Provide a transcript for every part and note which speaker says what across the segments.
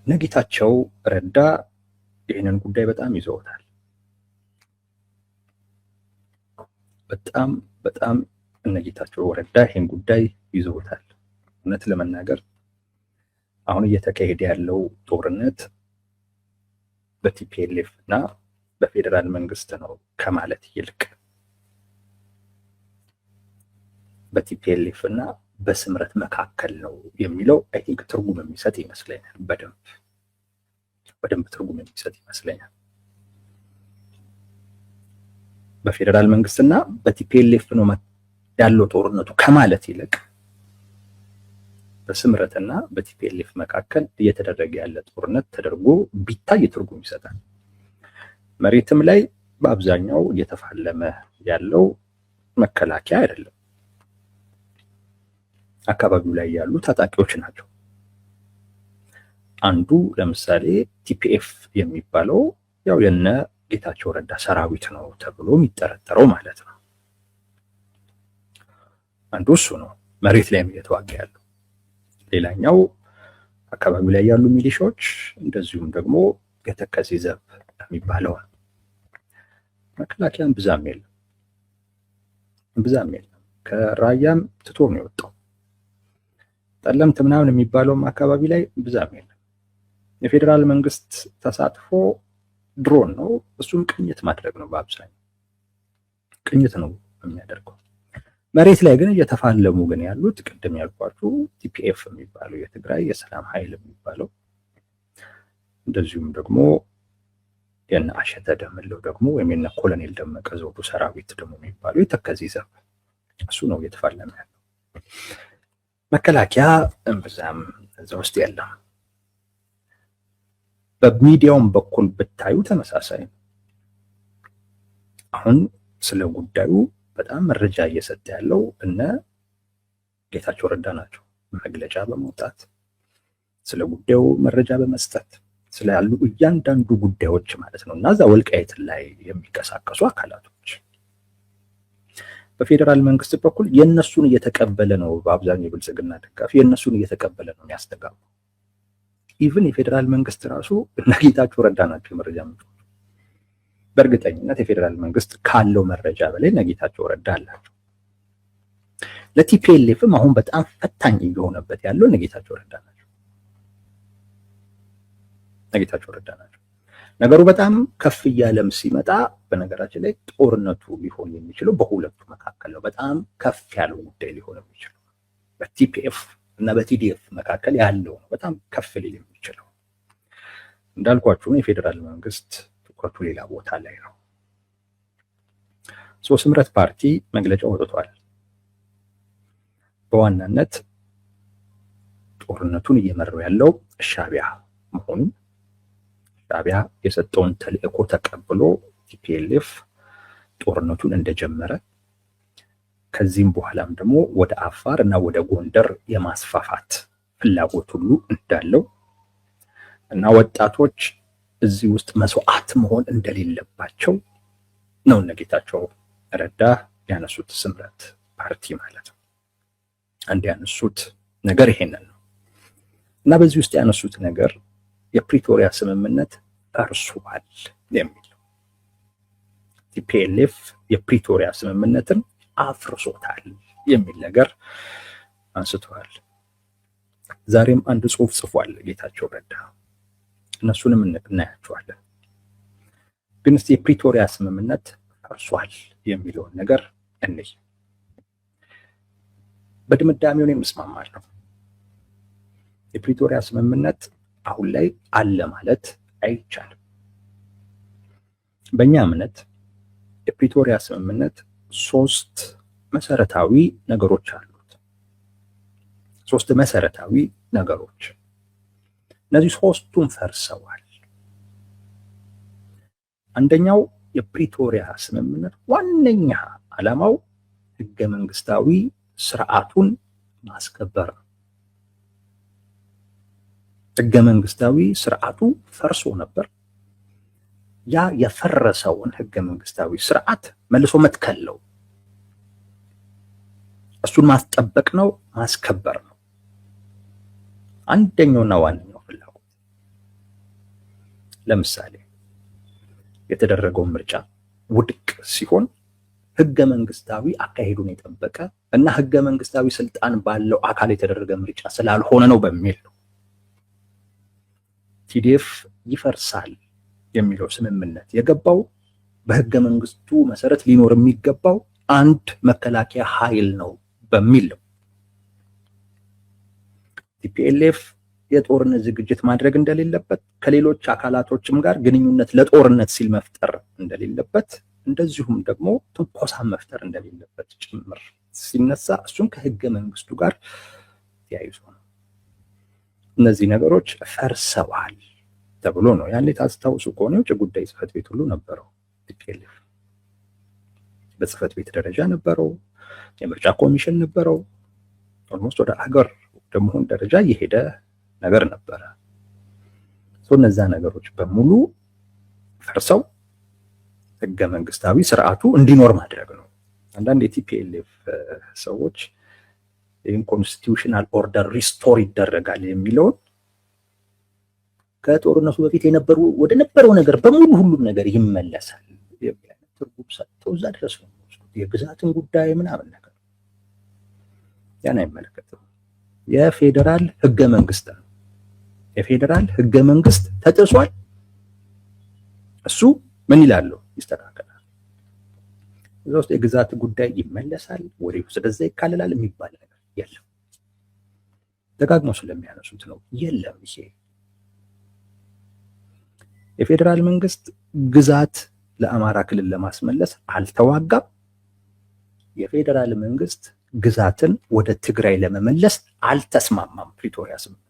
Speaker 1: ጌታቸው ረዳ ይህንን ጉዳይ በጣም ይዘውታል። በጣም እነ ጌታቸው ረዳ ይህን ጉዳይ ይዘውታል። እውነት ለመናገር አሁን እየተካሄደ ያለው ጦርነት በቲፒኤልኤፍ እና በፌዴራል መንግስት ነው ከማለት ይልቅ በቲፒኤልኤፍ እና በስምረት መካከል ነው የሚለው አይ ቲንክ ትርጉም የሚሰጥ ይመስለኛል። በደንብ ትርጉም የሚሰጥ ይመስለኛል። በፌዴራል መንግስትና በቲፒኤልኤፍ ነው ያለው ጦርነቱ ከማለት ይልቅ በስምረትና በቲፒኤልኤፍ መካከል እየተደረገ ያለ ጦርነት ተደርጎ ቢታይ ትርጉም ይሰጣል። መሬትም ላይ በአብዛኛው እየተፋለመ ያለው መከላከያ አይደለም፣ አካባቢው ላይ ያሉ ታጣቂዎች ናቸው። አንዱ ለምሳሌ ቲፒኤፍ የሚባለው ያው የነ ጌታቸው ረዳ ሰራዊት ነው ተብሎ የሚጠረጠረው ማለት ነው። አንዱ እሱ ነው መሬት ላይ እየተዋጋ ያለው። ሌላኛው አካባቢው ላይ ያሉ ሚሊሻዎች እንደዚሁም ደግሞ የተከዜ ዘብ የሚባለው መከላከያም ብዛም የለም። ከራያም ትቶ ነው የወጣው። ጠለምት ምናምን የሚባለውም አካባቢ ላይ ብዛም የለም። የፌዴራል መንግስት ተሳትፎ ድሮን ነው፣ እሱም ቅኝት ማድረግ ነው። በአብዛኛው ቅኝት ነው የሚያደርገው። መሬት ላይ ግን እየተፋለሙ ግን ያሉት ቅድም ያልኳችሁ ቲፒኤፍ የሚባለው የትግራይ የሰላም ኃይል የሚባለው እንደዚሁም ደግሞ የነ አሸተ ደምለው ደግሞ ወይም የነ ኮሎኔል ደመቀ ዘውዱ ሰራዊት ደግሞ የሚባለው የተከዜ ዘብ እሱ ነው እየተፋለመ ያለው። መከላከያ እምብዛም እዛ ውስጥ የለም። በሚዲያውም በኩል ብታዩ ተመሳሳይ ነው። አሁን ስለ ጉዳዩ በጣም መረጃ እየሰጠ ያለው እነ ጌታቸው ረዳ ናቸው። መግለጫ በመውጣት ስለ ጉዳዩ መረጃ በመስጠት ስላሉ እያንዳንዱ ጉዳዮች ማለት ነው። እና እዛ ወልቃይት ላይ የሚንቀሳቀሱ አካላቶች በፌዴራል መንግስት በኩል የነሱን እየተቀበለ ነው። በአብዛኛው የብልጽግና ደጋፊ የነሱን እየተቀበለ ነው የሚያስተጋባው። ኢቭን የፌዴራል መንግስት ራሱ እነ ጌታቸው ረዳ ናቸው የመረጃ ምንጮች። በእርግጠኝነት የፌዴራል መንግስት ካለው መረጃ በላይ እነ ጌታቸው ረዳ አላቸው። ለቲፒኤልኤፍም አሁን በጣም ፈታኝ እየሆነበት ያለው እነ ጌታቸው ረዳ ናቸው። ነገሩ በጣም ከፍ እያለም ሲመጣ በነገራችን ላይ ጦርነቱ ሊሆን የሚችለው በሁለቱ መካከል ነው። በጣም ከፍ ያለው ጉዳይ ሊሆን የሚችለው በቲፒኤፍ እና በቲዲኤፍ መካከል ያለው ነው። በጣም ከፍ ሊል የሚችለው እንዳልኳችሁ ነው። የፌዴራል መንግስት ትኩረቱ ሌላ ቦታ ላይ ነው። ስምረት ፓርቲ መግለጫ ወጥቷል። በዋናነት ጦርነቱን እየመራው ያለው ሻዕቢያ መሆኑን ሻዕቢያ የሰጠውን ተልእኮ ተቀብሎ ቲፒኤልኤፍ ጦርነቱን እንደጀመረ ከዚህም በኋላም ደግሞ ወደ አፋር እና ወደ ጎንደር የማስፋፋት ፍላጎት ሁሉ እንዳለው እና ወጣቶች እዚህ ውስጥ መስዋዕት መሆን እንደሌለባቸው ነው እነ ጌታቸው ረዳ ያነሱት ስምረት ፓርቲ ማለት ነው። አንድ ያነሱት ነገር ይሄንን ነው እና በዚህ ውስጥ ያነሱት ነገር የፕሪቶሪያ ስምምነት ፈርሷል የሚል ነው። ቲፒኤልኤፍ የፕሪቶሪያ ስምምነትን አፍርሶታል የሚል ነገር አንስተዋል። ዛሬም አንድ ጽሑፍ ጽፏል ጌታቸው ረዳ። እነሱንም እናያቸዋለን። ግን እስቲ የፕሪቶሪያ ስምምነት ፈርሷል የሚለውን ነገር እንይ። በድምዳሜው ላይ መስማማለሁ። የፕሪቶሪያ ስምምነት አሁን ላይ አለ ማለት አይቻልም። በእኛ እምነት የፕሪቶሪያ ስምምነት ሶስት መሰረታዊ ነገሮች አሉት። ሶስት መሰረታዊ ነገሮች፣ እነዚህ ሶስቱም ፈርሰዋል። አንደኛው የፕሪቶሪያ ስምምነት ዋነኛ ዓላማው ህገ መንግስታዊ ስርዓቱን ማስከበር ነው። ህገ መንግስታዊ ስርዓቱ ፈርሶ ነበር። ያ የፈረሰውን ህገ መንግስታዊ ስርዓት መልሶ መትከል ነው። እሱን ማስጠበቅ ነው፣ ማስከበር ነው አንደኛውና ዋነኛው ፍላጎት። ለምሳሌ የተደረገው ምርጫ ውድቅ ሲሆን ህገ መንግስታዊ አካሄዱን የጠበቀ እና ህገ መንግስታዊ ስልጣን ባለው አካል የተደረገ ምርጫ ስላልሆነ ነው በሚል ነው ቲዲኤፍ ይፈርሳል የሚለው ስምምነት የገባው። በህገ መንግስቱ መሰረት ሊኖር የሚገባው አንድ መከላከያ ኃይል ነው በሚል ነው። ቲፒኤልኤፍ የጦርነት ዝግጅት ማድረግ እንደሌለበት፣ ከሌሎች አካላቶችም ጋር ግንኙነት ለጦርነት ሲል መፍጠር እንደሌለበት፣ እንደዚሁም ደግሞ ትንኮሳ መፍጠር እንደሌለበት ጭምር ሲነሳ እሱን ከህገ መንግስቱ ጋር ተያይዞ ነው። እነዚህ ነገሮች ፈርሰዋል ተብሎ ነው። ያኔ ታስታውሱ ከሆነ የውጭ ጉዳይ ጽህፈት ቤት ሁሉ ነበረው ቲፒኤልኤፍ። በጽህፈት ቤት ደረጃ ነበረው፣ የምርጫ ኮሚሽን ነበረው። ኦልሞስት ወደ ሀገር ደመሆን ደረጃ የሄደ ነገር ነበረ። እነዛ ነገሮች በሙሉ ፈርሰው ህገ መንግስታዊ ስርዓቱ እንዲኖር ማድረግ ነው። አንዳንድ የቲፒኤልኤፍ ሰዎች ይህን ኮንስቲቱሽናል ኦርደር ሪስቶር ይደረጋል የሚለውን ከጦርነቱ በፊት ወደ ነበረው ነገር በሙሉ ሁሉም ነገር ይመለሳል ትርጉም ሰጥተው እዛ ድረስ ነው የግዛትን ጉዳይ ምናምን ነገር ያን አይመለከትም። የፌዴራል ህገ መንግስት ነው። የፌዴራል ህገ መንግስት ተጥሷል፣ እሱ ምን ይላሉ? ይስተካከላል። እዛ ውስጥ የግዛት ጉዳይ ይመለሳል፣ ወሬው ስለዛ ይካለላል የሚባል ነገር የለም። ደጋግሞ ስለሚያነሱት ነው የለም። ይሄ የፌዴራል መንግስት ግዛት ለአማራ ክልል ለማስመለስ አልተዋጋም። የፌዴራል መንግስት ግዛትን ወደ ትግራይ ለመመለስ አልተስማማም። ፕሪቶሪያ ስምምነት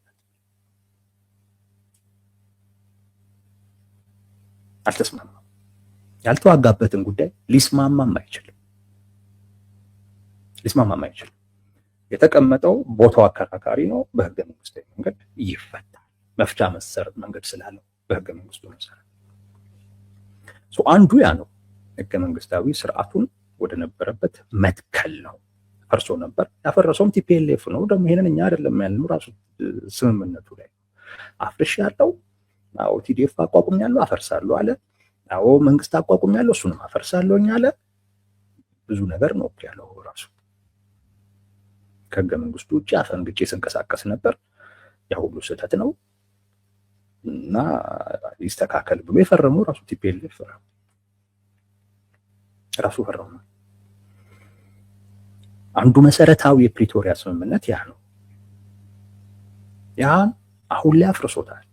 Speaker 1: አልተስማማም። ያልተዋጋበትን ጉዳይ ሊስማማም አይችልም። የተቀመጠው ቦታው አከራካሪ ነው። በህገ መንግስታዊ መንገድ ይፈታል። መፍቻ መሰረት መንገድ ስላለው በህገ መንግስቱ መሰረት አንዱ ያ ነው። ህገ መንግስታዊ ስርዓቱን ወደ ነበረበት መትከል ነው። ፈርሶ ነበር። ያፈረሰውም ቲፒኤልኤፍ ነው። ደግሞ ይሄንን እኛ አይደለም ያልነው፣ ራሱ ስምምነቱ ላይ አፍርሽ ያለው አዎ ቲዲኤፍ አቋቁሜያለሁ አፈርሳለሁ አለ። አዎ መንግስት አቋቁሜያለሁ እሱንም አፈርሳለሁኝ አለ። ብዙ ነገር ነው ያለው ራሱ። ከህገ መንግስቱ ውጭ አፈንግጬ ስንቀሳቀስ ነበር። ያ ሁሉ ስህተት ነው እና ይስተካከል ብሎ የፈረመው ራሱ ቲፒኤልኤፍ ራሱ ፈረመ። አንዱ መሰረታዊ የፕሪቶሪያ ስምምነት ያ ነው። ያን አሁን ላይ አፍርሶታል።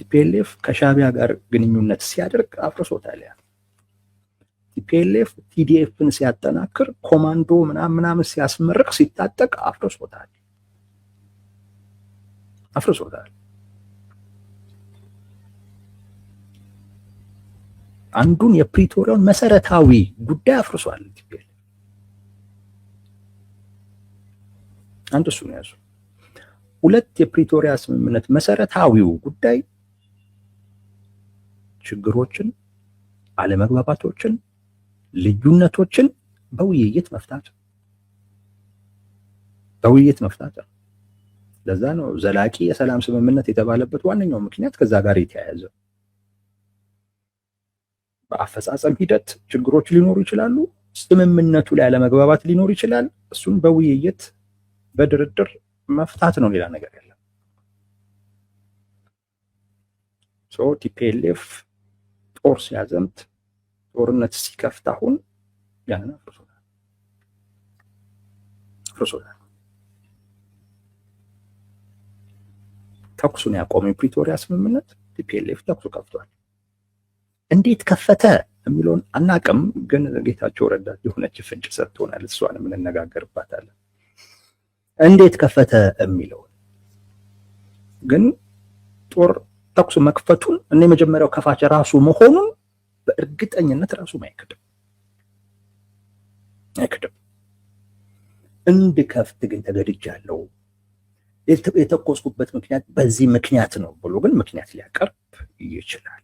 Speaker 1: ቲፒኤልኤፍ ከሻቢያ ጋር ግንኙነት ሲያደርግ አፍርሶታል። ያ ቲፒኤልኤፍ ቲዲኤፍን ሲያጠናክር ኮማንዶ ምናምን ሲያስመርቅ ሲታጠቅ አፍርሶታል። አንዱን የፕሪቶሪያውን መሰረታዊ ጉዳይ አፍርሷል ቲፒኤልኤፍ። አንድ እሱ ነው ያለው። ሁለት የፕሪቶሪያ ስምምነት መሰረታዊው ጉዳይ ችግሮችን፣ አለመግባባቶችን፣ ልዩነቶችን በውይይት መፍታት ለዛ ነው ዘላቂ የሰላም ስምምነት የተባለበት ዋነኛው ምክንያት ከዛ ጋር የተያያዘ። በአፈጻጸም ሂደት ችግሮች ሊኖሩ ይችላሉ። ስምምነቱ ላይ አለመግባባት ሊኖር ይችላል። እሱን በውይይት በድርድር መፍታት ነው፣ ሌላ ነገር የለም። ቲፒኤልኤፍ ጦር ሲያዘምት ጦርነት ሲከፍት አሁን ያንን አፍርሶታል። ተኩሱን ያቆመው የፕሪቶሪያ ስምምነት ቲፒኤልኤፍ ተኩሱ ከፍቷል። እንዴት ከፈተ የሚለውን አናቅም፣ ግን ጌታቸው ረዳ የሆነች ፍንጭ ሰጥቶናል። እሷንም እንነጋገርባታለን። እንዴት ከፈተ የሚለውን ግን ጦር ተኩስ መክፈቱን እና የመጀመሪያው ከፋች ራሱ መሆኑን በእርግጠኝነት ራሱ አይክድም። እንድከፍት ግን ተገድጃለሁ፣ የተኮስኩበት ምክንያት በዚህ ምክንያት ነው ብሎ ግን ምክንያት ሊያቀርብ ይችላል።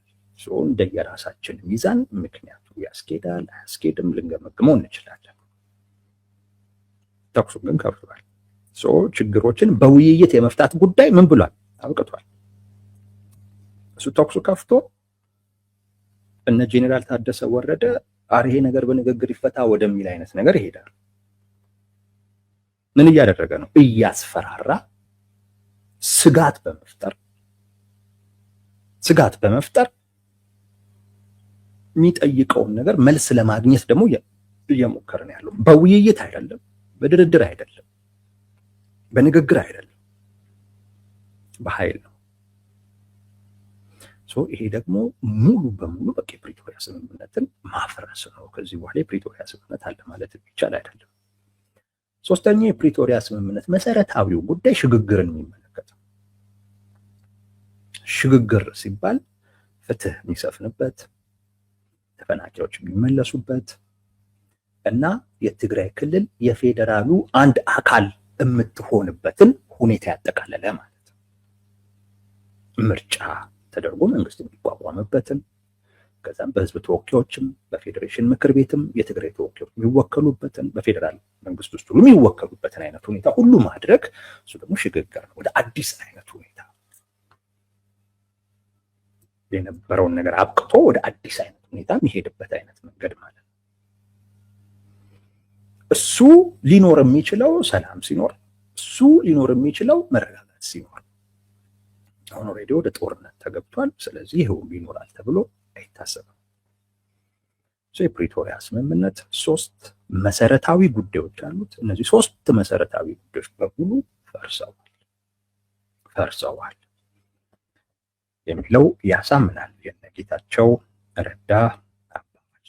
Speaker 1: እንደየራሳችን ሚዛን ምክንያቱ ያስኬዳል አያስኬድም ልንገመግመው እንችላለን። ተኩሱን ግን ከፍቷል። ችግሮችን በውይይት የመፍታት ጉዳይ ምን ብሏል? አብቅቷል። እሱ ተኩሱ ከፍቶ እነ ጄኔራል ታደሰ ወረደ ይሄ ነገር በንግግር ይፈታ ወደሚል አይነት ነገር ይሄዳል። ምን እያደረገ ነው? እያስፈራራ ስጋት በመፍጠር የሚጠይቀውን ነገር መልስ ለማግኘት ደግሞ እየሞከረ ነው ያለው። በውይይት አይደለም፣ በድርድር አይደለም፣ በንግግር አይደለም፣ በኃይል ነው። ይሄ ደግሞ ሙሉ በሙሉ በቃ የፕሪቶሪያ ስምምነትን ማፍረስ ነው። ከዚህ በኋላ የፕሪቶሪያ ስምምነት አለ ማለት ይቻል አይደለም። ሶስተኛ የፕሪቶሪያ ስምምነት መሰረታዊው ጉዳይ ሽግግርን የሚመለከት ነው። ሽግግር ሲባል ፍትህ የሚሰፍንበት፣ ተፈናቃዮች የሚመለሱበት እና የትግራይ ክልል የፌዴራሉ አንድ አካል የምትሆንበትን ሁኔታ ያጠቃለለ ማለት ነው። ምርጫ ተደርጎ መንግስት የሚቋቋምበትን ከዛም በህዝብ ተወካዮችም በፌዴሬሽን ምክር ቤትም የትግራይ ተወካዮች የሚወከሉበትን በፌዴራል መንግስት ውስጥ ሁሉ የሚወከሉበትን አይነት ሁኔታ ሁሉ ማድረግ እሱ ደግሞ ሽግግር ነው። ወደ አዲስ አይነት ሁኔታ የነበረውን ነገር አብቅቶ ወደ አዲስ አይነት ሁኔታ የሚሄድበት አይነት መንገድ ማለት ነው። እሱ ሊኖር የሚችለው ሰላም ሲኖር፣ እሱ ሊኖር የሚችለው መረጋጋት ሲኖር። አሁን ኦልሬዲ ወደ ጦርነት ተገብቷል። ስለዚህ ይሄው ይኖራል ተብሎ አይታሰብም። የፕሪቶሪያ ስምምነት 3 መሰረታዊ ጉዳዮች አሉት። እነዚህ 3 መሰረታዊ ጉዳዮች በሙሉ ፈርሰዋል የሚለው ያሳምናል። የነጌታቸው ረዳ አባባል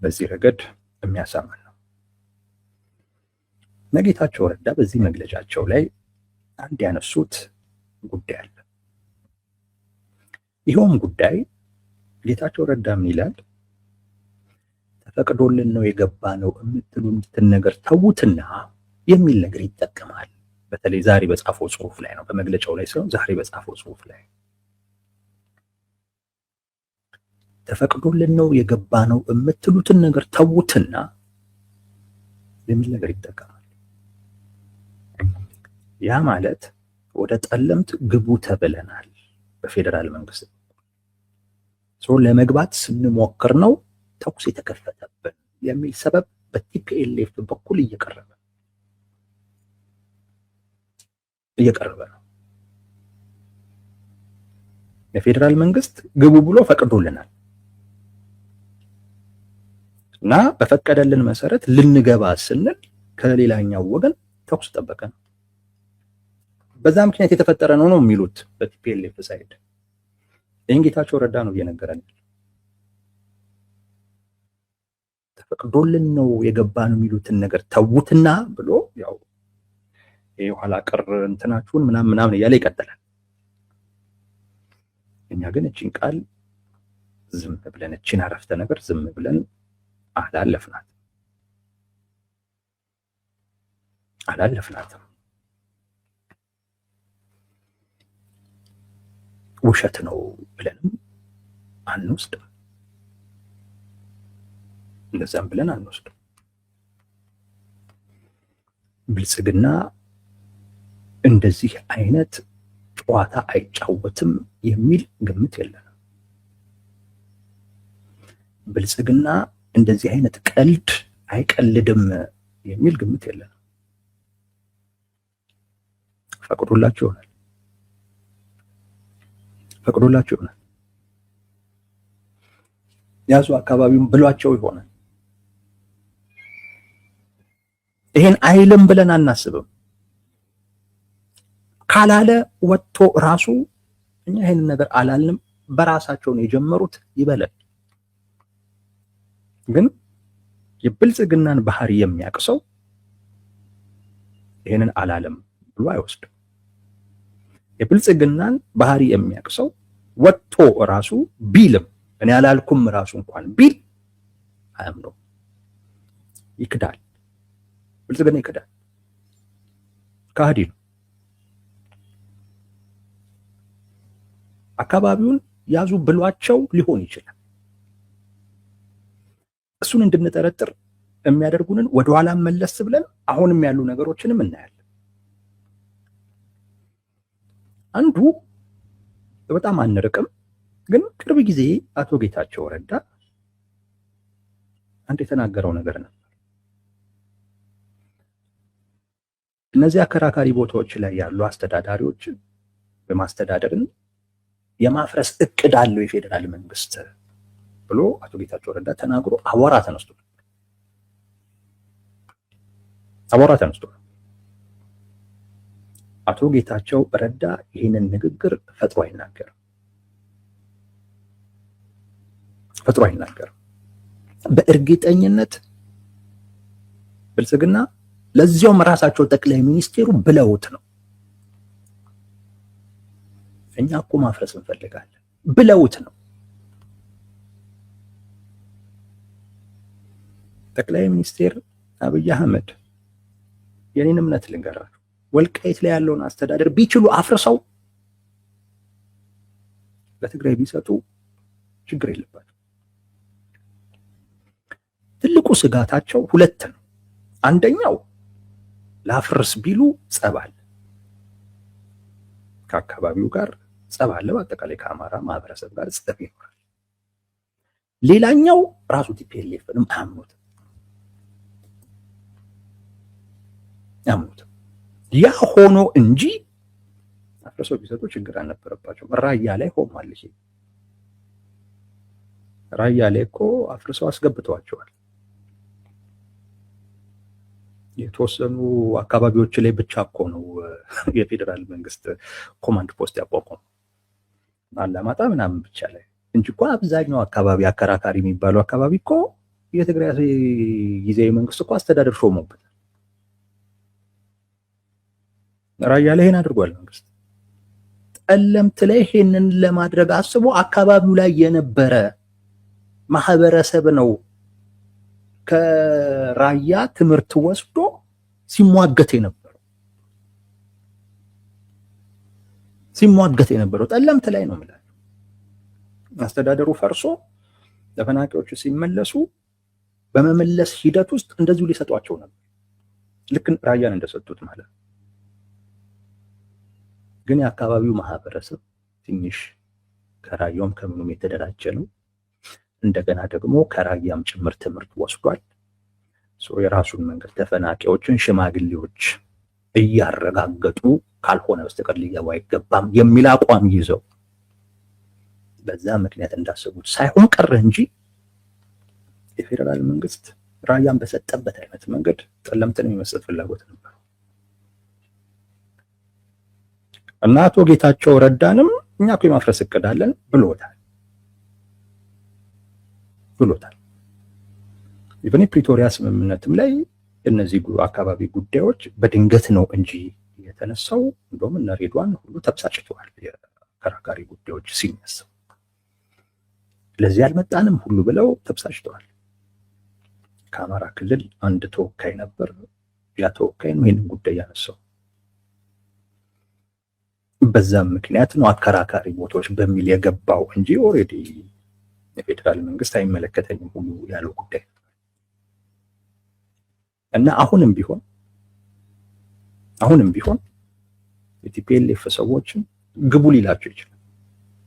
Speaker 1: በዚህ ረገድ የሚያሳምን ነው። ነጌታቸው ረዳ በዚህ መግለጫቸው ላይ አንድ ያነሱት ጉዳይ አለ። ይኸውም ጉዳይ ጌታቸው ረዳ ምን ይላል? ተፈቅዶልን ነው የገባ ነው የምትሉትን ነገር ተዉትና የሚል ነገር ይጠቀማል። በተለይ ዛሬ በጻፈው ጽሁፍ ላይ ነው፣ በመግለጫው ላይ ሳይሆን ዛሬ በጻፈው ጽሁፍ ላይ ተፈቅዶልን ነው የገባ ነው የምትሉትን ነገር ተዉትና የሚል ነገር ይጠቀማል። ያ ማለት ወደ ጠለምት ግቡ ተብለናል በፌዴራል መንግስት ለመግባት ስንሞክር ነው ተኩስ የተከፈተብን የሚል ሰበብ በቲፒኤልኤፍ በኩል እየቀረበ ነው። የፌዴራል መንግስት ግቡ ብሎ ፈቅዶልናል እና በፈቀደልን መሰረት ልንገባ ስንል ከሌላኛው ወገን ተኩስ ጠበቀ ነው። በዛ ምክንያት የተፈጠረ ነው የሚሉት በቲፒኤልኤፍ ሳይድ። ይህን ጌታቸው ረዳ ነው እየነገረን። ተፈቅዶልን ነው የገባ ነው የሚሉትን ነገር ተዉትና ብሎ ያው የኋላ ቀር እንትናችሁን ምናምን እያለ ይቀጥላል። እኛ ግን እቺን ቃል ዝም ብለን እቺን አረፍተ ነገር ዝም ብለን አላለፍናትም። ውሸት ነው ብለንም አንወስድም፣ እንደዛም ብለን አንወስድም። ብልጽግና እንደዚህ አይነት ጨዋታ አይጫወትም የሚል ግምት የለንም። ብልጽግና እንደዚህ አይነት ቀልድ አይቀልድም የሚል ግምት የለንም። ፈቅዶላችሁ ይሆናል ያዙ አካባቢውን ብሏቸው ይሆናል። ይሄን አይልም ብለን አናስብም። ካላለ ወጥቶ ራሱ እኛ ይሄን ነገር አላልንም በራሳቸው ነው የጀመሩት ይበላል። ግን የብልጽግናን ባህሪ የሚያቅሰው ይሄንን አላለም ብሎ አይወስድም። የብልጽግናን ባህሪ የሚያቅሰው ወጥቶ ራሱ ቢልም እኔ አላልኩም ራሱ እንኳን ቢል አያምነው፣ ይክዳል። ብልጽግና ይክዳል፣ ካህዲ ነው። አካባቢውን ያዙ ብሏቸው ሊሆን ይችላል። እሱን እንድንጠረጥር የሚያደርጉንን ወደኋላ መለስ ብለን አሁንም ያሉ ነገሮችንም እናያለን። አንዱ በጣም አንርቅም፣ ግን ቅርብ ጊዜ አቶ ጌታቸው ረዳ አንድ የተናገረው ነገር ነበር። እነዚህ አከራካሪ ቦታዎች ላይ ያሉ አስተዳዳሪዎች በማስተዳደርን የማፍረስ እቅድ አለው የፌዴራል መንግስት ብሎ አቶ ጌታቸው ረዳ ተናግሮ አቧራ ተነስቶ አቶ ጌታቸው ረዳ ይህንን ንግግር ፈጥሮ አይናገርም። በእርግጠኝነት ብልጽግና ለዚያውም ራሳቸው ጠቅላይ ሚኒስቴሩ ብለውት ነው። እኛ እኮ ማፍረስ እንፈልጋለን ብለውት ነው። ጠቅላይ ሚኒስቴር አብይ አህመድ የኔን እምነት ልንገራችሁ፣ ወልቃይት ላይ ያለውን አስተዳደር ቢችሉ አፍርሰው ለትግራይ ቢሰጡ ችግር የለባቸው። ትልቁ ስጋታቸው ሁለት ነው። አንደኛው ላፍርስ ቢሉ ጸብ አለ፣ ከአካባቢው ጋር ጸብ አለ፣ በአጠቃላይ ከአማራ ማህበረሰብ ጋር ጸብ ይኖራል። ሌላኛው ራሱ ቲፒኤልኤፍንም አያምኑትም። ያ ሆኖ እንጂ አፍርሰው ቢሰጡ ችግር አልነበረባቸውም። ራያ ላይ ሆኗል። ይሄ ራያ ላይ እኮ አፍርሰው አስገብተዋቸዋል። የተወሰኑ አካባቢዎች ላይ ብቻ እኮ ነው የፌዴራል መንግስት ኮማንድ ፖስት ያቋቋመው፣ አላማጣ ምናምን ብቻ ላይ እንጂ እኮ አብዛኛው አካባቢ አከራካሪ የሚባለው አካባቢ እኮ የትግራይ ጊዜያዊ መንግስት እኮ አስተዳደር ሾሞበታል። ራያ ላይ ይሄን አድርጓል መንግስት። ጠለምት ላይ ይሄንን ለማድረግ አስቦ አካባቢው ላይ የነበረ ማህበረሰብ ነው ከራያ ትምህርት ወስዶ ሲሟገት የነበረው ጠለምት ላይ ነው ማለት። አስተዳደሩ ፈርሶ ተፈናቃዮች ሲመለሱ በመመለስ ሂደት ውስጥ እንደዚሁ ሊሰጧቸው ነበር፣ ልክ ራያን እንደሰጡት ማለት። ግን የአካባቢው ማህበረሰብ ትንሽ ከራያውም ከምኑም የተደራጀ ነው። እንደገና ደግሞ ከራያም ጭምር ትምህርት ወስዷል። የራሱን መንገድ ተፈናቃዮችን ሽማግሌዎች እያረጋገጡ ካልሆነ በስተቀር ሊገባ አይገባም የሚል አቋም ይዘው በዛ ምክንያት እንዳሰቡት ሳይሆን ቀረ እንጂ የፌዴራል መንግስት ራያን በሰጠበት አይነት መንገድ ጠለምትን የመስጠት ፍላጎት ነበር እና አቶ ጌታቸው ረዳንም እኛ እኮ የማፍረስ እቅድ አለን ብሎታል። ኢቨን የፕሪቶሪያ ስምምነትም ላይ እነዚህ አካባቢ ጉዳዮች በድንገት ነው እንጂ የተነሳው። እንደውም እነ ሬድዋን ሁሉ ተብሳጭተዋል። የከራካሪ ጉዳዮች ሲነሱ ለዚህ አልመጣንም ሁሉ ብለው ተብሳጭተዋል። ከአማራ ክልል አንድ ተወካይ ነበር። ያ ተወካይ ነው ይህንን ጉዳይ ያነሳው። በዛም ምክንያት ነው አከራካሪ ቦታዎች በሚል የገባው እንጂ ኦልሬዲ የፌዴራል መንግስት አይመለከተኝም ሁሉ ያለው ጉዳይ እና አሁንም ቢሆን የቲፒኤልኤፍ ሰዎችን ግቡ ሊላቸው ይችላል።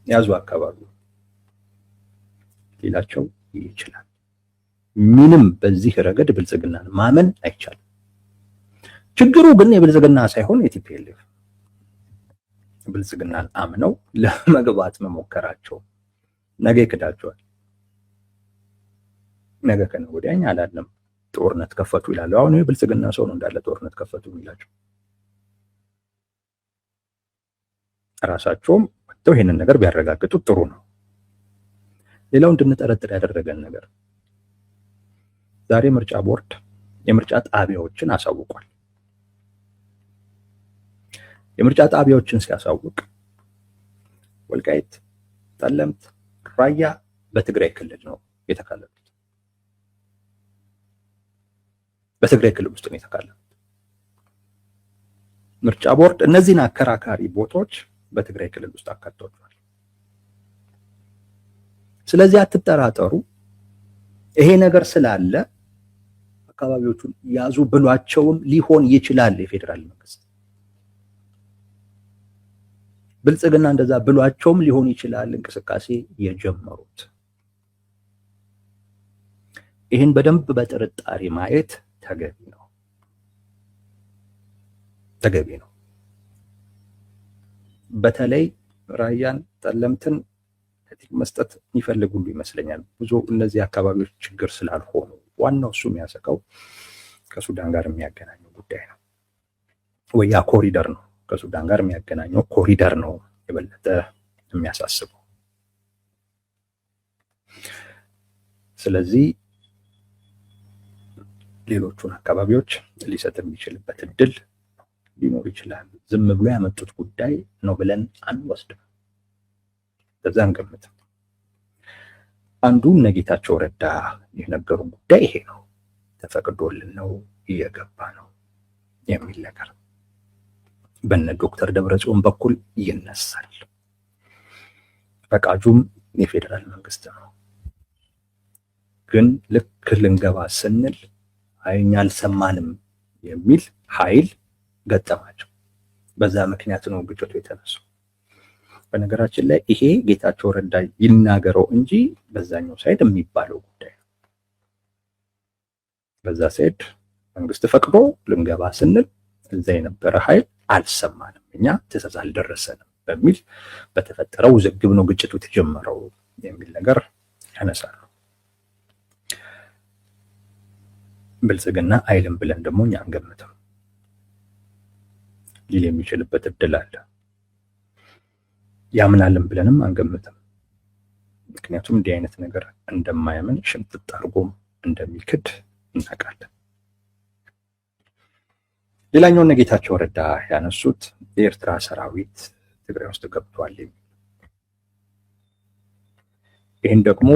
Speaker 1: ያዙ አካባቢ ሊላቸው ይችላል። ምንም በዚህ ረገድ ብልጽግናን ማመን አይቻልም። ችግሩ ግን የብልጽግና ሳይሆን የቲፒኤልኤፍ ብልጽግናን አምነው ለመግባት መሞከራቸው ነገ ይክዳቸዋል። ነገ ከነገ ወዲያ አላለም ጦርነት ከፈቱ ይላሉ። አሁን የብልጽግና ሰው ነው እንዳለ ጦርነት ከፈቱ የሚላቸው። ራሳቸውም ወጥተው ይሄንን ነገር ቢያረጋግጡ ጥሩ ነው። ሌላው እንድንጠረጥር ያደረገን ነገር ዛሬ ምርጫ ቦርድ የምርጫ ጣቢያዎችን አሳውቋል። የምርጫ ጣቢያዎችን ሲያሳውቅ ወልቃይት፣ ጠለምት፣ ራያ በትግራይ ክልል ነው የተካለሉት። በትግራይ ክልል ውስጥ ነው የተካለሉት። ምርጫ ቦርድ እነዚህን አከራካሪ ቦታዎች በትግራይ ክልል ውስጥ አካቷቸዋል። ስለዚህ አትጠራጠሩ። ይሄ ነገር ስላለ አካባቢዎቹን ያዙ ብሏቸውም ሊሆን ይችላል። የፌዴራል መንግስት ብልጽግና እንደዛ ብሏቸውም ሊሆን ይችላል እንቅስቃሴ የጀመሩት። ይህን በደንብ በጥርጣሬ ማየት ተገቢ ነው። በተለይ ራያን፣ ጠለምትን መስጠት የሚፈልጉ ይመስለኛል። ብዙ እነዚህ አካባቢዎች ችግር ስላልሆኑ ዋናው እሱ የሚያሰጋው ከሱዳን ጋር የሚያገናኘው ጉዳይ ነው ወይ ያ ኮሪደር ነው። ከሱዳን ጋር የሚያገናኘው ኮሪደር ነው የበለጠ የሚያሳስበው። ስለዚህ ሌሎቹን አካባቢዎች ሊሰጥ የሚችልበት እድል ሊኖር ይችላል። ዝም ብሎ ያመጡት ጉዳይ ነው ብለን አንወስድም፣ በዛ አንገምትም። አንዱ እነ ጌታቸው ረዳ የነገሩን ጉዳይ ይሄ ነው፣ ተፈቅዶልን ነው እየገባ ነው የሚል ነገር በነ ዶክተር ደብረጽዮን በኩል ይነሳል። ፈቃጁም የፌዴራል መንግስት ነው። ግን ልክ ልንገባ ስንል አይኛ አልሰማንም የሚል ኃይል ገጠማቸው። በዛ ምክንያት ነው ግጭቱ የተነሳው። በነገራችን ላይ ይሄ ጌታቸው ረዳ ይናገረው እንጂ በዛኛው ሳይድ የሚባለው ጉዳይ ነው። በዛ ሳይድ መንግስት ፈቅዶ ልንገባ ስንል እዛ የነበረ ኃይል አልሰማንም፣ እኛ ትዕዛዝ አልደረሰንም በሚል በተፈጠረው ውዝግብ ነው ግጭቱ የተጀመረው የሚል ነገር ያነሳሉ። ብልጽግና አይልም ብለን ደግሞ እኛ አንገምትም ሊል የሚችልበት እድል አለ። ያምናልን ብለንም አንገምትም። ምክንያቱም እንዲህ አይነት ነገር እንደማያምን ሽምጥጥ አድርጎም እንደሚክድ እናውቃለን። ሌላኛው እነ ጌታቸው ረዳ ያነሱት የኤርትራ ሰራዊት ትግራይ ውስጥ ገብቷል። ይህን ደግሞ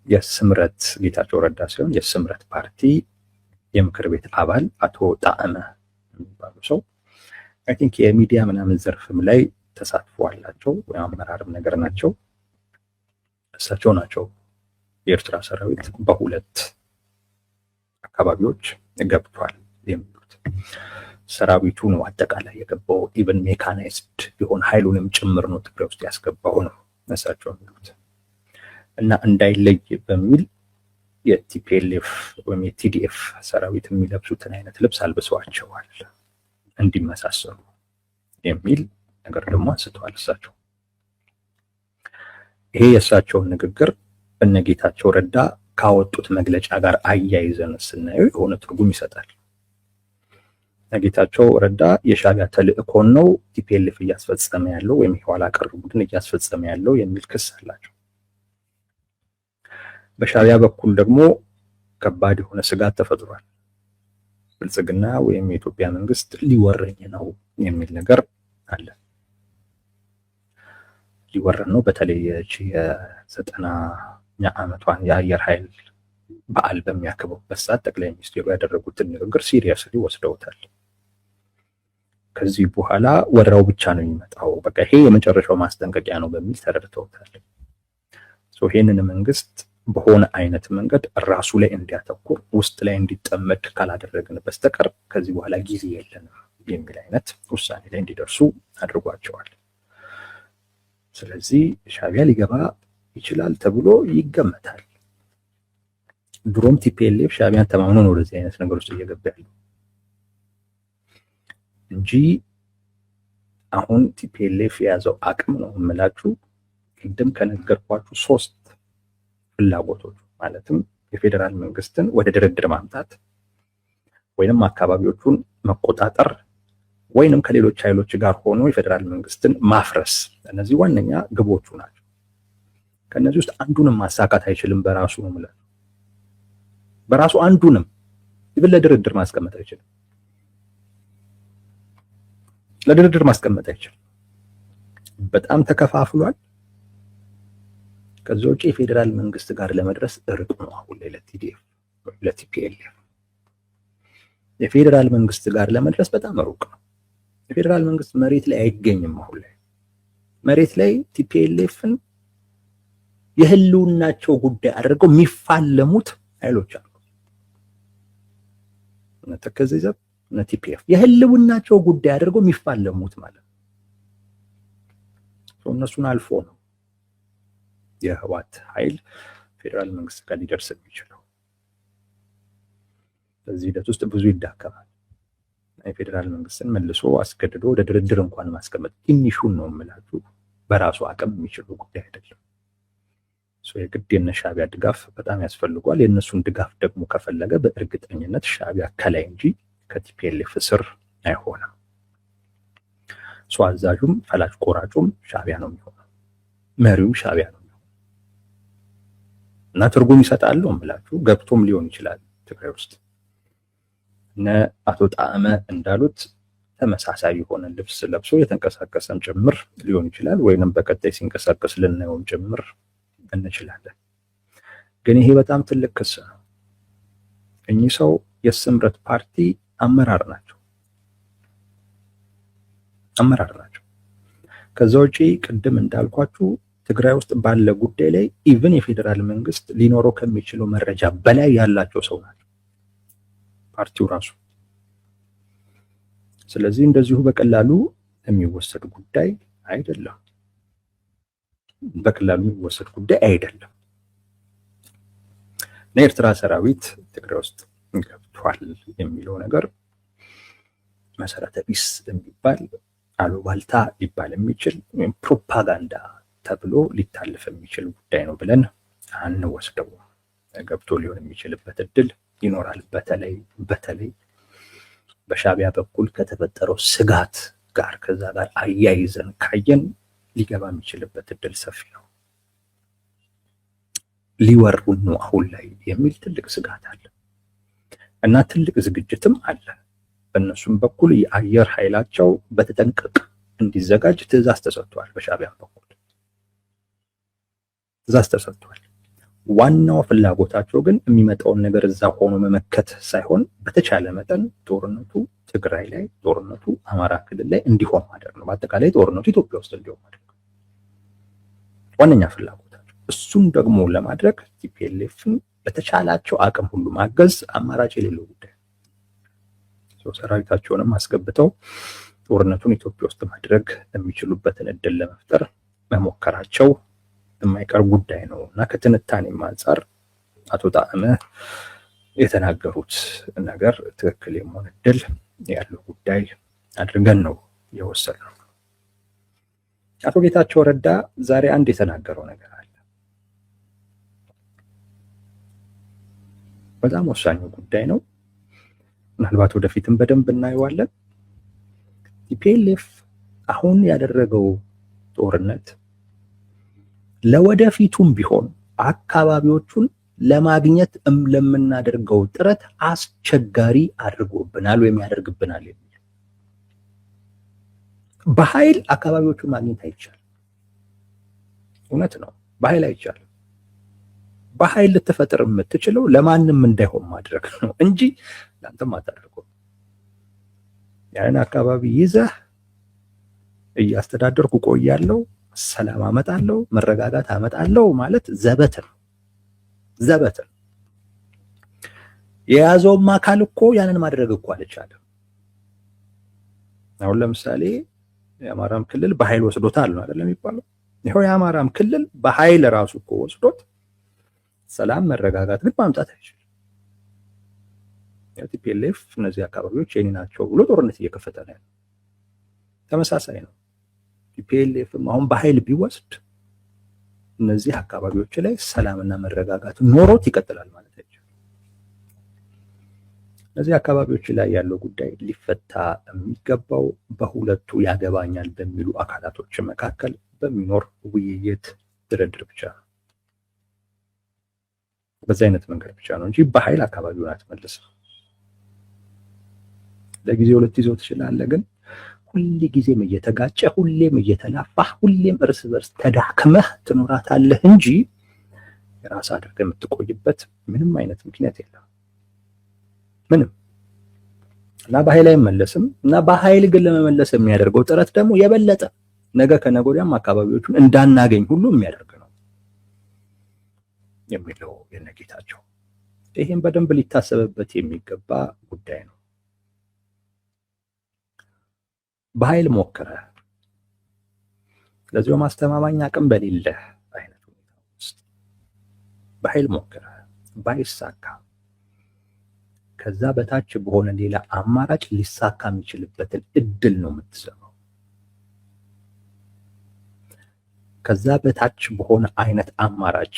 Speaker 1: የስምረት ጌታቸው ረዳ ሲሆን የስምረት ፓርቲ የምክር ቤት አባል አቶ ጣዕመ የሚባሉ ሰው አይ ቲንክ የሚዲያ ምናምን ዘርፍም ላይ ተሳትፎ አላቸው ወይ አመራርም ነገር ናቸው። እሳቸው ናቸው የኤርትራ ሰራዊት በሁለት አካባቢዎች ገብቷል የሚሉት። ሰራዊቱ ነው አጠቃላይ የገባው፣ ኢቨን ሜካናይዝድ የሆነ ኃይሉንም ጭምር ነው ትግራይ ውስጥ ያስገባው ነው እሳቸው የሚሉት። እና እንዳይለይ በሚል የቲፒኤልኤፍ ወይም የቲዲኤፍ ሰራዊት የሚለብሱትን አይነት ልብስ አልብሰዋቸዋል እንዲመሳሰሉ የሚል ነገር ደግሞ አንስተዋል እሳቸው። ይሄ የእሳቸውን ንግግር እነ ጌታቸው ረዳ ካወጡት መግለጫ ጋር አያይዘን ስናየው የሆነ ትርጉም ይሰጣል። ጌታቸው ረዳ የሻዕቢያ ተልእኮን ነው ቲፒኤልኤፍ እያስፈጸመ ያለው ወይም የኋላ ቀር ቡድን እያስፈጸመ ያለው የሚል ክስ አላቸው። በሻዕቢያ በኩል ደግሞ ከባድ የሆነ ስጋት ተፈጥሯል። ብልጽግና ወይም የኢትዮጵያ መንግስት ሊወረኝ ነው የሚል ነገር አለ። ሊወረን ነው። በተለይ የ90ኛ ዓመቷን የአየር ኃይል በዓል በሚያከብሩበት ሰዓት ጠቅላይ ሚኒስትሩ ያደረጉትን ንግግር ሲሪየስሊ ወስደውታል። ከዚህ በኋላ ወረራው ብቻ ነው የሚመጣው፣ በቃ ይሄ የመጨረሻው ማስጠንቀቂያ ነው በሚል ተረድተውታል። ይሄንን መንግስት በሆነ አይነት መንገድ ራሱ ላይ እንዲያተኩር ውስጥ ላይ እንዲጠመድ ካላደረግን በስተቀር ከዚህ በኋላ ጊዜ የለንም የሚል አይነት ውሳኔ ላይ እንዲደርሱ አድርጓቸዋል። ስለዚህ ሻዕቢያ ሊገባ ይችላል ተብሎ ይገመታል። ድሮም ቲፒኤልኤፍ ሻዕቢያን ተማምኖ ነው ወደዚህ አይነት ነገር ውስጥ እየገባ ያለው እንጂ አሁን ቲፒኤልኤፍ የያዘው አቅም ነው የምላችሁ። ቅድም ከነገርኳችሁ ሶስት ፍላጎቶች ማለትም የፌዴራል መንግስትን ወደ ድርድር ማምጣት ወይንም አካባቢዎቹን መቆጣጠር ወይንም ከሌሎች ኃይሎች ጋር ሆኖ የፌዴራል መንግስትን ማፍረስ፣ እነዚህ ዋነኛ ግቦቹ ናቸው። ከነዚህ ውስጥ አንዱንም ማሳካት አይችልም በራሱ ነው ማለት ነው። በራሱ አንዱንም ይብለ ለድርድር ማስቀመጥ አይችልም። ለድርድር ማስቀመጥ አይችልም። በጣም ተከፋፍሏል። ከዚህ ውጪ የፌዴራል መንግስት ጋር ለመድረስ ርቅ ነው አሁን ላይ ለቲዲኤፍ ለቲፒኤልኤፍ። የፌዴራል መንግስት ጋር ለመድረስ በጣም ሩቅ ነው። የፌዴራል መንግስት መሬት ላይ አይገኝም። አሁን ላይ መሬት ላይ ቲፒኤልኤፍን የህልውናቸው ጉዳይ አድርገው የሚፋለሙት ኃይሎች አሉ። ተከዜ ዘብ ቲፒኤፍ የህልውናቸው ጉዳይ አድርገው የሚፋለሙት ማለት ነው። እነሱን አልፎ ነው የህወሓት ኃይል ፌዴራል መንግስት ጋር ሊደርስ የሚችለው። በዚህ ሂደት ውስጥ ብዙ ይዳከማል። የፌዴራል መንግስትን መልሶ አስገድዶ ወደ ድርድር እንኳን ማስቀመጥ ትንሹን ነው የምላችሁ፣ በራሱ አቅም የሚችሉ ጉዳይ አይደለም። የግድ የነ ሻዕቢያ ድጋፍ በጣም ያስፈልጓል። የእነሱን ድጋፍ ደግሞ ከፈለገ በእርግጠኝነት ሻዕቢያ ከላይ እንጂ ከቲፒኤልኤፍ ስር አይሆንም። አዛዡም ፈላጭ ቆራጩም ሻዕቢያ ነው የሚሆነው፣ መሪውም ሻዕቢያ ነው የሚሆነው እና ትርጉም ይሰጣል እምላችሁ። ገብቶም ሊሆን ይችላል ትግራይ ውስጥ እነ አቶ ጣዕመ እንዳሉት ተመሳሳይ የሆነ ልብስ ለብሶ የተንቀሳቀሰም ጭምር ሊሆን ይችላል፣ ወይንም በቀጣይ ሲንቀሳቀስ ልናየውም ጭምር እንችላለን። ግን ይሄ በጣም ትልቅ ክስ ነው። እኚህ ሰው የስምረት ፓርቲ አመራር ናቸው። ከዛ ውጪ ቅድም እንዳልኳችሁ ትግራይ ውስጥ ባለ ጉዳይ ላይ ኢቭን የፌዴራል መንግስት ሊኖረው ከሚችለው መረጃ በላይ ያላቸው ሰው ናቸው ፓርቲው ራሱ። ስለዚህ እንደዚሁ በቀላሉ የሚወሰድ ጉዳይ አይደለም። የኤርትራ ሰራዊት ትግራይ ውስጥ ገብቷል የሚለው ነገር መሰረተ ቢስ የሚባል አሉባልታ ሊባል የሚችል ወይም ፕሮፓጋንዳ ተብሎ ሊታለፍ የሚችል ጉዳይ ነው ብለን አንወስደው። ገብቶ ሊሆን የሚችልበት እድል ይኖራል። በተለይ በሻዕቢያ በኩል ከተፈጠረው ስጋት ጋር ከዛ ጋር አያይዘን ካየን ሊገባ የሚችልበት እድል ሰፊ ነው። ሊወሩን ነው አሁን ላይ የሚል ትልቅ ስጋት አለ እና ትልቅ ዝግጅትም አለ። በእነሱም በኩል የአየር ኃይላቸው በተጠንቀቅ እንዲዘጋጅ ትዕዛዝ ተሰጥቷል። በሻዕቢያ በኩል ትዕዛዝ ተሰጥቷል። ዋናው ፍላጎታቸው ግን የሚመጣውን ነገር እዛ ሆኖ መመከት ሳይሆን በተቻለ መጠን ጦርነቱ ትግራይ ላይ፣ ጦርነቱ አማራ ክልል ላይ እንዲሆን ማድረግ ነው። በአጠቃላይ ጦርነቱ ኢትዮጵያ ውስጥ እንዲሆን ማድረግ ነው ዋነኛ ፍላጎታቸው። እሱን ደግሞ ለማድረግ ቲፒኤልኤፍን በተቻላቸው አቅም ሁሉ ማገዝ አማራጭ የሌለው ጉዳይ። ሰራዊታቸውንም አስገብተው ጦርነቱን ኢትዮጵያ ውስጥ ማድረግ የሚችሉበትን እድል ለመፍጠር መሞከራቸው የማይቀር ጉዳይ ነው እና ከትንታኔም አንጻር አቶ ጣዕመ የተናገሩት ነገር ትክክል የመሆን እድል ያለው ጉዳይ አድርገን ነው የወሰድነው። አቶ ጌታቸው ረዳ ዛሬ አንድ የተናገረው ነገር አለ። በጣም ወሳኙ ጉዳይ ነው። ምናልባት ወደፊትም በደንብ እናየዋለን። ቲፒኤልኤፍ አሁን ያደረገው ጦርነት ለወደፊቱም ቢሆን አካባቢዎቹን ለማግኘት ለምናደርገው ጥረት አስቸጋሪ አድርጎብናል ወይም ያደርግብናል የሚል በኃይል አካባቢዎቹን ማግኘት አይቻልም። እውነት ነው፣ በኃይል አይቻልም። በኃይል ልትፈጥር የምትችለው ለማንም እንዳይሆን ማድረግ ነው እንጂ ለአንተም አታደርገው። ያን አካባቢ ይዘህ እያስተዳደርኩ ቆያለሁ፣ ሰላም አመጣለሁ፣ መረጋጋት አመጣለሁ ማለት ዘበት ነው። የያዘውም አካል እኮ ያንን ማድረግ እኮ አልቻለም። አሁን ለምሳሌ የአማራም ክልል በኃይል ወስዶታል ነው አይደለም የሚባለው። ይሄው የአማራም ክልል በኃይል ራሱ እኮ ወስዶት ሰላም መረጋጋት ግን ማምጣት አይችልም። ቲፒኤልኤፍ እነዚህ አካባቢዎች የኔ ናቸው ብሎ ጦርነት እየከፈተ ነው። ተመሳሳይ ነው። ቲፒኤልኤፍም አሁን በኃይል ቢወስድ እነዚህ አካባቢዎች ላይ ሰላምና መረጋጋት ኖሮት ይቀጥላል ማለት አይቻልም። እነዚህ አካባቢዎች ላይ ያለው ጉዳይ ሊፈታ የሚገባው በሁለቱ ያገባኛል በሚሉ አካላቶች መካከል በሚኖር ውይይት፣ ድርድር ብቻ ነው። በዚህ አይነት መንገድ ብቻ ነው እንጂ በኃይል አካባቢውን አትመልስም። ለጊዜው ልትይዘው ትችላለህ፣ ግን ሁልጊዜም እየተጋጨ ሁሌም እየተላፋህ ሁሌም እርስ በርስ ተዳክመህ ትኖራታለህ እንጂ የራስ አድርገህ የምትቆይበት ምንም አይነት ምክንያት የለም። ምንም እና በኃይል አይመለስም። እና በኃይል ግን ለመመለስ የሚያደርገው ጥረት ደግሞ የበለጠ ነገ ከነገ ወዲያም አካባቢዎቹን እንዳናገኝ ሁሉ የሚያደርግ ነው የሚለው የነጌታቸው ይህም በደንብ ሊታሰብበት የሚገባ ጉዳይ ነው። በኃይል ሞክረህ ለዚሁ ማስተማማኝ አቅም በሌለህ አይነት ሁኔታ ውስጥ በኃይል ሞክረህ ባይሳካ ከዛ በታች በሆነ ሌላ አማራጭ ሊሳካ የሚችልበትን እድል ነው የምትሰማው። ከዛ በታች በሆነ አይነት አማራጭ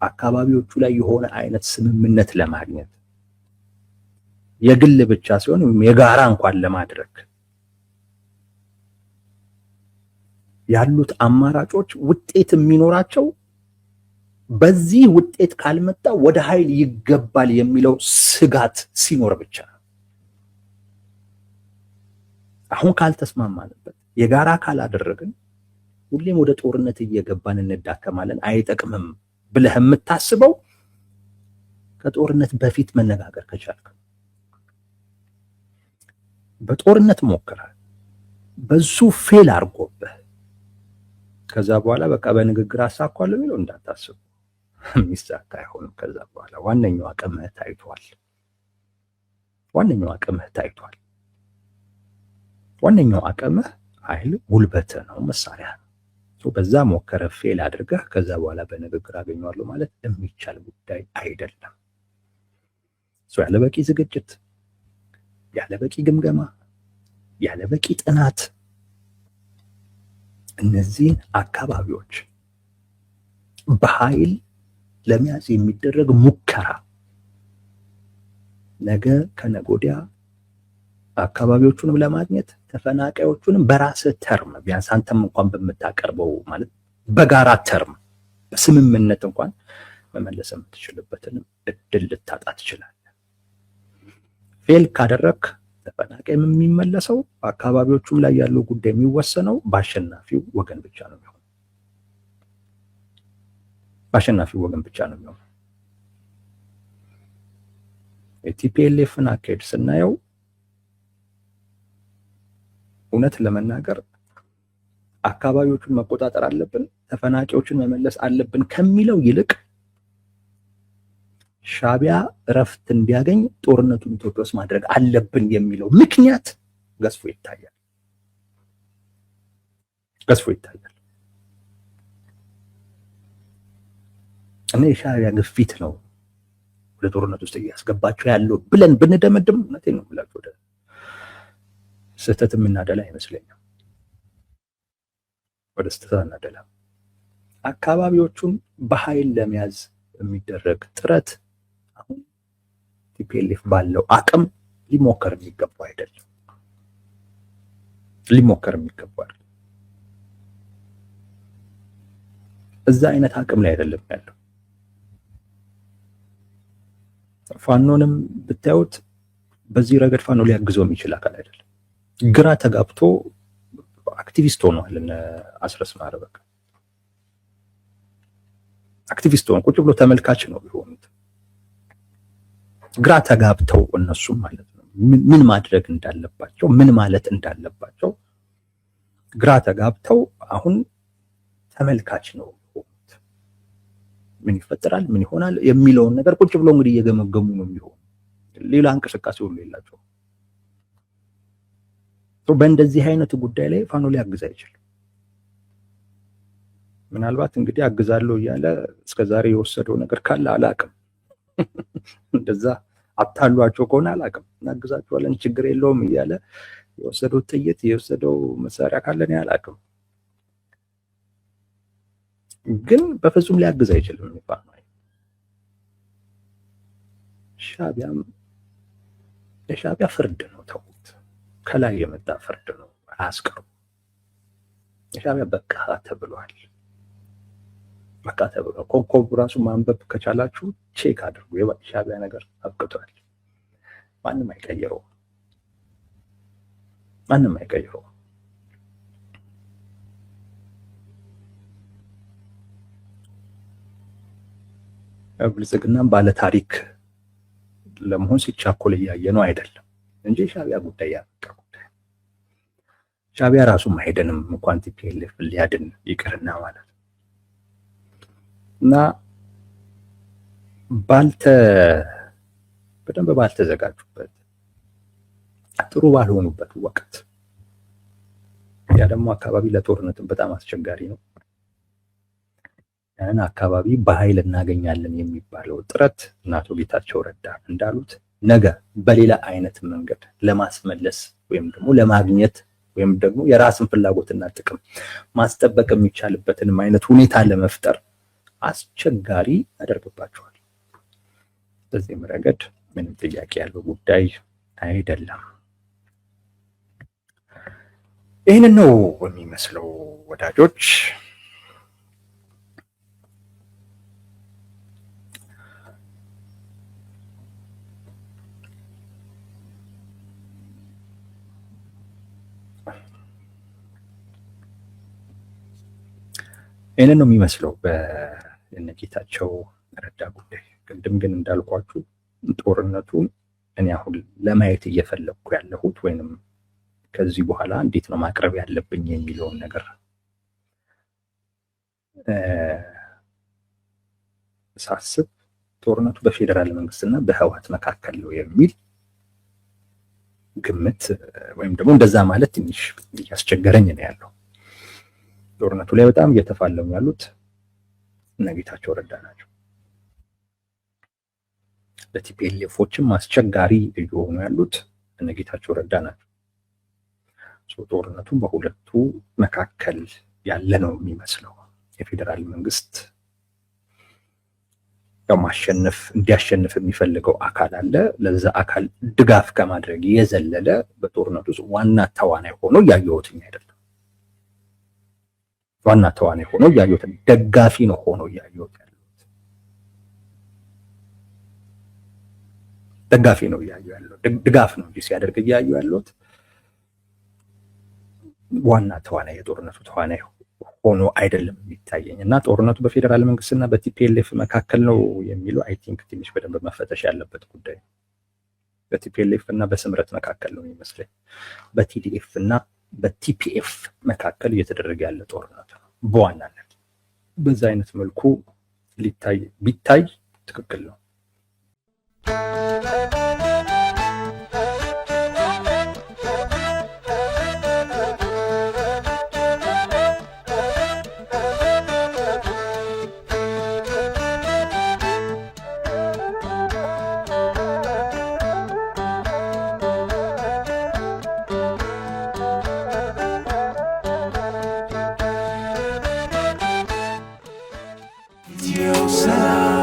Speaker 1: አካባቢዎቹ ላይ የሆነ አይነት ስምምነት ለማግኘት የግል ብቻ ሲሆን የጋራ እንኳን ለማድረግ ያሉት አማራጮች ውጤት የሚኖራቸው በዚህ ውጤት ካልመጣ ወደ ኃይል ይገባል የሚለው ስጋት ሲኖር ብቻ ነው። አሁን ካልተስማማንበት የጋራ ካላደረግን ሁሌም ወደ ጦርነት እየገባን እንዳከማለን፣ አይጠቅምም ብለህ የምታስበው ከጦርነት በፊት መነጋገር ከቻልክ። በጦርነት ሞክረህ በዙ ፌል አድርጎብህ ከዛ በኋላ በቃ በንግግር አሳኳለሁ የሚለው እንዳታስቡ፣ የሚሳካ አይሆንም። ከዛ በኋላ ዋነኛው አቅምህ ታይቷል። ዋነኛው አቅምህ ታይቷል። ዋነኛው አቅምህ ኃይል ጉልበትህ ነው፣ መሳሪያ ነው። በዛ ሞከረ ፌል አድርገህ ከዛ በኋላ በንግግር አገኘዋለሁ ማለት የሚቻል ጉዳይ አይደለም። ያለ በቂ ዝግጅት፣ ያለ በቂ ግምገማ፣ ያለ በቂ ጥናት እነዚህን አካባቢዎች በኃይል ለመያዝ የሚደረግ ሙከራ ነገ ከነገ ወዲያ አካባቢዎቹንም ለማግኘት ተፈናቃዮቹንም በራስህ ተርም ቢያንስ አንተም እንኳን በምታቀርበው ማለት በጋራ ተርም በስምምነት እንኳን መመለስ የምትችልበትን እድል ልታጣ ትችላለህ። ፌል ካደረክ ተፈናቃይም የሚመለሰው አካባቢዎቹም ላይ ያለው ጉዳይ የሚወሰነው በአሸናፊው ወገን ብቻ ነው የሚሆነው። በአሸናፊው ወገን ብቻ ነው የሚሆነው። የቲፒኤልኤፍን አካሄድ ስናየው እውነት ለመናገር አካባቢዎቹን መቆጣጠር አለብን፣ ተፈናቃዮችን መመለስ አለብን ከሚለው ይልቅ ሻዕቢያ እረፍት እንዲያገኝ ጦርነቱን ኢትዮጵያ ውስጥ ማድረግ አለብን የሚለው ምክንያት ገዝፎ ይታያል። ገዝፎ ይታያል። እኔ የሻዕቢያ ግፊት ነው ወደ ጦርነት ውስጥ እያስገባቸው ያለው ብለን ብንደመድም እውነቴን ነው የምላቸው ወደ ስህተት የምናደላ አይመስለኝም። ወደ ስህተት እናደላ። አካባቢዎቹን በኃይል ለመያዝ የሚደረግ ጥረት አሁን ቲፒኤልኤፍ ባለው አቅም ሊሞከር የሚገባው አይደለም። ሊሞከር የሚገባው አይደለም። እዛ አይነት አቅም ላይ አይደለም ያለው። ፋኖንም ብታዩት በዚህ ረገድ ፋኖ ሊያግዘው የሚችል አካል አይደለም። ግራ ተጋብቶ አክቲቪስት ሆኗል። እነ አስረስ ማረ በቃ አክቲቪስት ሆኖ ቁጭ ብሎ ተመልካች ነው የሆኑት። ግራ ተጋብተው እነሱም ማለት ነው ምን ማድረግ እንዳለባቸው ምን ማለት እንዳለባቸው ግራ ተጋብተው አሁን ተመልካች ነው የሆኑት። ምን ይፈጠራል ምን ይሆናል የሚለውን ነገር ቁጭ ብሎ እንግዲህ እየገመገሙ ነው የሚሆኑ። ሌላ እንቅስቃሴ ሁሉ የላቸው። በእንደዚህ አይነት ጉዳይ ላይ ፋኖ ሊያግዝ አይችልም። ምናልባት እንግዲህ አግዛለሁ እያለ እስከዛሬ የወሰደው ነገር ካለ አላቅም። እንደዛ አታሏቸው ከሆነ አላቅም። እናግዛቸዋለን ችግር የለውም እያለ የወሰደው ጥይት የወሰደው መሳሪያ ካለ እኔ አላቅም። ግን በፍጹም ሊያግዝ አይችልም የሚባል ነው። የሻዕቢያ ፍርድ ነው ተውት። ከላይ የመጣ ፍርድ ነው አያስቀርም። የሻዕቢያ በቃ ተብሏል። በቃ ተብሏል። ኮከብ ራሱ ማንበብ ከቻላችሁ ቼክ አድርጉ። የሻዕቢያ ነገር አብቅቷል። ማንም አይቀይረው። ማንም አይቀይረው። ብልጽግናም ባለ ታሪክ ለመሆን ሲቻኮል እያየ ነው አይደለም እንጂ ሻዕቢያ ጉዳይ ያበቃ ጉዳይ። ሻዕቢያ ራሱም አይደንም እንኳን ቲፒኤልኤፍ ሊያድን ይቅርና ማለት እና በደንብ ባልተዘጋጁበት ጥሩ ባልሆኑበት ወቅት ያ ደግሞ አካባቢ ለጦርነትም በጣም አስቸጋሪ ነው። ያን አካባቢ በኃይል እናገኛለን የሚባለው ጥረት እና አቶ ጌታቸው ረዳ እንዳሉት ነገ በሌላ አይነት መንገድ ለማስመለስ ወይም ደግሞ ለማግኘት ወይም ደግሞ የራስን ፍላጎትና ጥቅም ማስጠበቅ የሚቻልበትንም አይነት ሁኔታ ለመፍጠር አስቸጋሪ ያደርግባቸዋል። በዚህም ረገድ ምንም ጥያቄ ያለው ጉዳይ አይደለም። ይህንን ነው የሚመስለው ወዳጆች። ይህንን ነው የሚመስለው በእነ ጌታቸው ረዳ ጉዳይ። ቅድም ግን እንዳልኳችሁ ጦርነቱን እኔ አሁን ለማየት እየፈለግኩ ያለሁት ወይንም ከዚህ በኋላ እንዴት ነው ማቅረብ ያለብኝ የሚለውን ነገር ሳስብ ጦርነቱ በፌዴራል መንግስትና በህወሓት መካከል ነው የሚል ግምት ወይም ደግሞ እንደዛ ማለት ትንሽ እያስቸገረኝ ነው ያለው። ጦርነቱ ላይ በጣም እየተፋለሙ ያሉት እነ ጌታቸው ረዳ ናቸው። ለቲፒኤልኤፎችም አስቸጋሪ እየሆኑ ያሉት እነ ጌታቸው ረዳ ናቸው። ጦርነቱ በሁለቱ መካከል ያለ ነው የሚመስለው። የፌዴራል መንግስት ያው እንዲያሸንፍ የሚፈልገው አካል አለ። ለዛ አካል ድጋፍ ከማድረግ የዘለለ በጦርነቱ ውስጥ ዋና ተዋናይ ሆኖ እያየሁት አይደለም። ዋና ተዋናይ ሆኖ እያየሁት፣ ደጋፊ ነው ሆኖ እያየሁት ያለሁት። ደጋፊ ነው እያየሁ ያለሁት፣ ድጋፍ ነው እንጂ ሲያደርግ እያየሁ ያለሁት ዋና ተዋናይ የጦርነቱ ተዋናይ ሆኖ አይደለም የሚታየኝ። እና ጦርነቱ በፌዴራል መንግስትና በቲፒኤልኤፍ መካከል ነው የሚለው አይ ቲንክ ትንሽ በደንብ መፈተሽ ያለበት ጉዳይ። በቲፒኤልኤፍ እና በስምረት መካከል ነው የሚመስለኝ። በቲዲኤፍ እና በቲፒኤፍ መካከል እየተደረገ ያለ ጦርነት ነው በዋናነት። በዛ አይነት መልኩ ቢታይ ትክክል ነው።
Speaker 2: Salam.